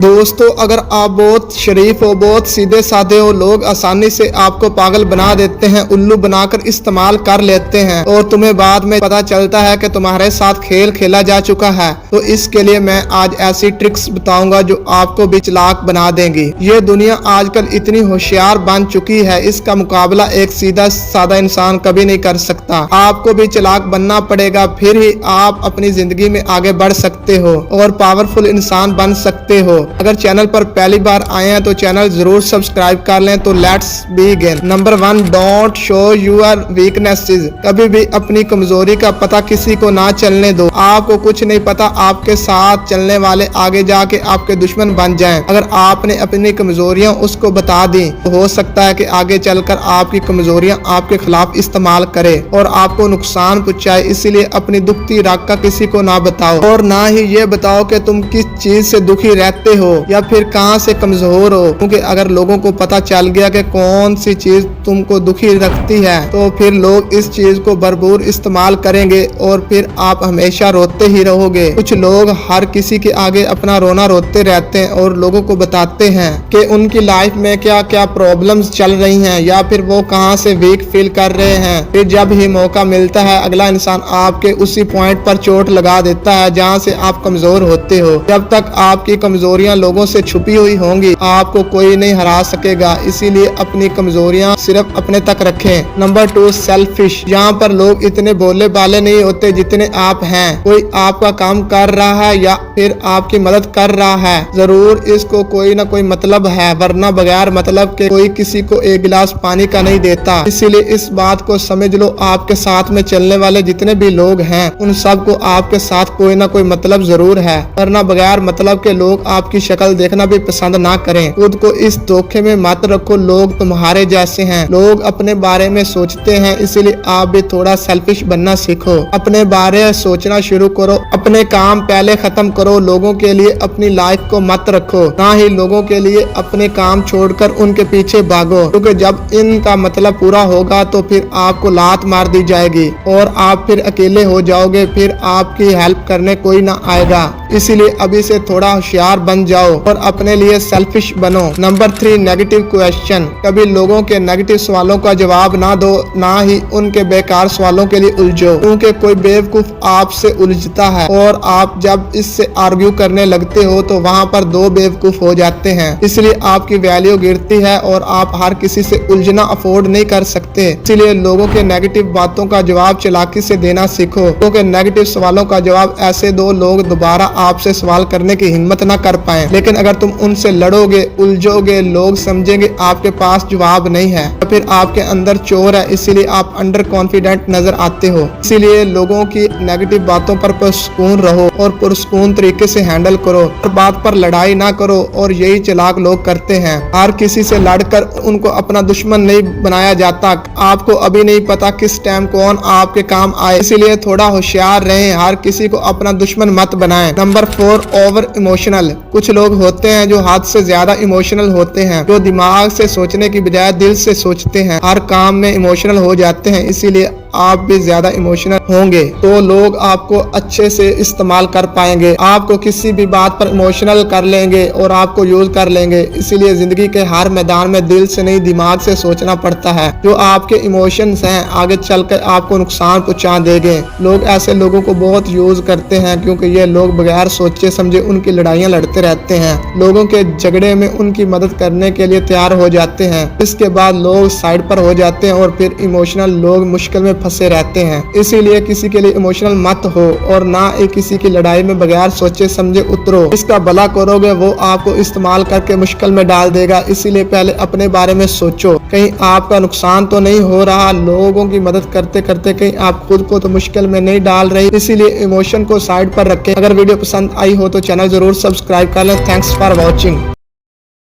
दोस्तों, अगर आप बहुत शरीफ हो, बहुत सीधे साधे हो, लोग आसानी से आपको पागल बना देते हैं, उल्लू बनाकर इस्तेमाल कर लेते हैं और तुम्हें बाद में पता चलता है कि तुम्हारे साथ खेल खेला जा चुका है। तो इसके लिए मैं आज ऐसी ट्रिक्स बताऊंगा जो आपको भी चालाक बना देंगी। ये दुनिया आजकल इतनी होशियार बन चुकी है, इसका मुकाबला एक सीधा साधा इंसान कभी नहीं कर सकता। आपको भी चालाक बनना पड़ेगा, फिर ही आप अपनी जिंदगी में आगे बढ़ सकते हो और पावरफुल इंसान बन सकते हो। अगर चैनल पर पहली बार आए हैं तो चैनल जरूर सब्सक्राइब कर लें। तो let's begin. Number 1, don't show your weaknesses. कभी भी अपनी कमजोरी का पता किसी को ना चलने दो। आपको कुछ नहीं पता, आपके साथ चलने वाले आगे जाके आपके दुश्मन बन जाएं। अगर आपने अपनी कमजोरियां उसको बता दी तो हो सकता है कि आगे चलकर आपकी कमजोरियां आपके खिलाफ इस्तेमाल करे और आपको नुकसान पहुंचाए। इसीलिए अपनी दुखती राग किसी को ना बताओ और ना ही ये बताओ कि तुम किस चीज से दुखी रहते हो या फिर कहां से कमजोर हो, क्योंकि अगर लोगों को पता चल गया कि कौन सी चीज तुमको दुखी रखती है तो फिर लोग इस चीज को भरपूर इस्तेमाल करेंगे और फिर आप हमेशा रोते ही रहोगे। कुछ लोग हर किसी के आगे अपना रोना रोते रहते हैं और लोगों को बताते हैं कि उनकी लाइफ में क्या क्या प्रॉब्लम्स चल रही हैं या फिर वो कहां से वीक फील कर रहे हैं। फिर जब ही मौका मिलता है अगला इंसान आपके उसी पॉइंट पर चोट लगा देता है जहां से आप कमजोर होते हो। जब तक आपकी कमजोरियां लोगों से छुपी हुई होंगी आपको कोई नहीं हरा सकेगा। इसीलिए अपनी कमजोरियां सिर्फ अपने तक रखें। Number 2, selfish. यहाँ पर लोग इतने भोले भाले नहीं होते जितने आप हैं। कोई आपका काम कर रहा है या फिर आपकी मदद कर रहा है, जरूर इसको कोई ना कोई मतलब है, वरना बगैर मतलब के कोई किसी को एक गिलास पानी का नहीं देता। इसीलिए इस बात को समझ लो, आपके साथ में चलने वाले जितने भी लोग हैं उन सबको आपके साथ कोई ना कोई मतलब जरूर है, वरना बगैर मतलब के लोग आपकी शक्ल देखना भी पसंद ना करें। खुद को इस धोखे में मत रखो, लोग तुम्हारे जैसे हैं, लोग अपने बारे में सोचते हैं, इसीलिए आप भी थोड़ा सेल्फिश बनना सीखो। अपने बारे में सोचना शुरू करो, अपने काम पहले खत्म करो, लोगों के लिए अपनी लाइफ को मत रखो, ना ही लोगों के लिए अपने काम छोड़कर उनके पीछे भागो, क्योंकि जब इनका मतलब पूरा होगा तो फिर आपको लात मार दी जाएगी और आप फिर अकेले हो जाओगे, फिर आपकी हेल्प करने कोई ना आएगा। इसीलिए अभी से थोड़ा होशियार बन जाओ और अपने लिए सेल्फिश बनो। Number 3, negative question. कभी लोगों के नेगेटिव सवालों का जवाब ना दो, ना ही उनके बेकार सवालों के लिए उलझो, क्योंकि कोई बेवकूफ आपसे उलझता है और आप जब इससे आर्ग्यू करने लगते हो तो वहां पर दो बेवकूफ हो जाते हैं। इसलिए आपकी वैल्यू गिरती है और आप हर किसी से उलझना अफोर्ड नहीं कर सकते। इसीलिए लोगों के नेगेटिव बातों का जवाब चालाकी से देना सीखो, क्योंकि नेगेटिव सवालों का जवाब ऐसे दो लोग दोबारा आपसे सवाल करने की हिम्मत ना कर पाए। लेकिन अगर तुम उनसे लड़ोगे, उलझोगे, लोग समझेंगे आपके पास जवाब नहीं है, तो फिर आपके अंदर चोर है, इसीलिए आप अंडर कॉन्फिडेंट नजर आते हो। इसीलिए लोगों की नेगेटिव बातों पर पुरसुकून रहो और पुरसुकून तरीके से हैंडल करो, हर बात पर लड़ाई ना करो। और यही चालाक लोग करते हैं, हर किसी से लड़कर उनको अपना दुश्मन नहीं बनाया जाता। आपको अभी नहीं पता किस टाइम कौन आपके काम आए, इसीलिए थोड़ा होशियार रहें, हर किसी को अपना दुश्मन मत बनाएं। Number 4, over emotional. कुछ लोग होते हैं जो हद से ज्यादा इमोशनल होते हैं, जो दिमाग से सोचने की बजाय दिल से सोचते हैं, हर काम में इमोशनल हो जाते हैं। इसीलिए आप भी ज्यादा इमोशनल होंगे तो लोग आपको अच्छे से इस्तेमाल कर पाएंगे, आपको किसी भी बात पर इमोशनल कर लेंगे और आपको यूज कर लेंगे। इसीलिए जिंदगी के हर मैदान में दिल से नहीं दिमाग से सोचना पड़ता है। जो आपके इमोशंस हैं आगे चलकर आपको नुकसान पहुंचा देंगे। लोग ऐसे लोगों को बहुत यूज करते हैं, क्योंकि ये लोग बगैर सोचे समझे उनकी लड़ाइयां लड़ते रहते हैं, लोगों के झगड़े में उनकी मदद करने के लिए तैयार हो जाते हैं। इसके बाद लोग साइड पर हो जाते हैं और फिर इमोशनल लोग मुश्किल में फंसे रहते हैं। इसीलिए किसी के लिए इमोशनल मत हो और ना ही किसी की लड़ाई में बगैर सोचे समझे उतरो। इसका भला करोगे वो आपको इस्तेमाल करके मुश्किल में डाल देगा। इसीलिए पहले अपने बारे में सोचो, कहीं आपका नुकसान तो नहीं हो रहा, लोगों की मदद करते करते कहीं आप खुद को तो मुश्किल में नहीं डाल रही। इसीलिए इमोशन को साइड पर रखें। अगर वीडियो पसंद आई हो तो चैनल जरूर सब्सक्राइब कर लें। Thanks for watching.